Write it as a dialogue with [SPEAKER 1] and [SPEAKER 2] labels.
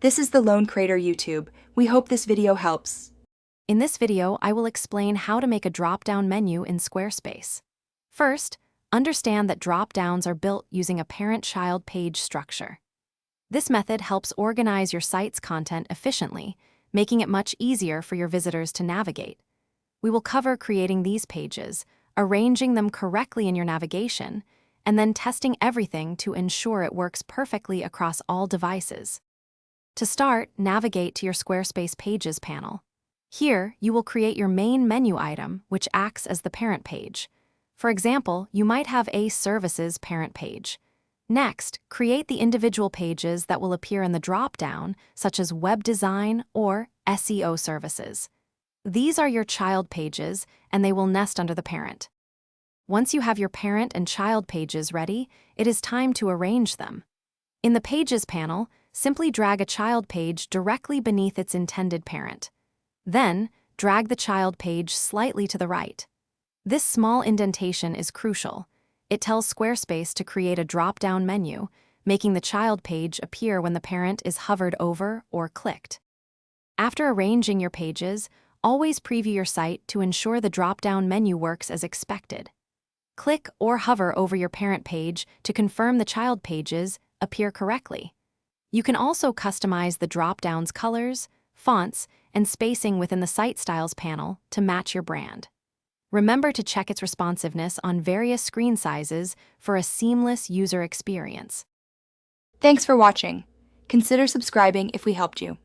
[SPEAKER 1] This is the Lone Crater YouTube. We hope this video helps.
[SPEAKER 2] In this video, I will explain how to make a drop-down menu in Squarespace. First, understand that drop-downs are built using a parent-child page structure. This method helps organize your site's content efficiently, making it much easier for your visitors to navigate. We will cover creating these pages, arranging them correctly in your navigation, and then testing everything to ensure it works perfectly across all devices. To start, navigate to your Squarespace Pages panel. Here, you will create your main menu item, which acts as the parent page. For example, you might have a Services parent page. Next, create the individual pages that will appear in the drop-down, such as Web Design or SEO Services. These are your child pages, and they will nest under the parent. Once you have your parent and child pages ready, it is time to arrange them. In the Pages panel, simply drag a child page directly beneath its intended parent. Then, drag the child page slightly to the right. This small indentation is crucial. It tells Squarespace to create a drop-down menu, making the child page appear when the parent is hovered over or clicked. After arranging your pages, always preview your site to ensure the drop-down menu works as expected. Click or hover over your parent page to confirm the child pages appear correctly. You can also customize the drop-down's colors, fonts, and spacing within the Site Styles panel to match your brand. Remember to check its responsiveness on various screen sizes for a seamless user experience.
[SPEAKER 1] Thanks for watching. Consider subscribing if we helped you.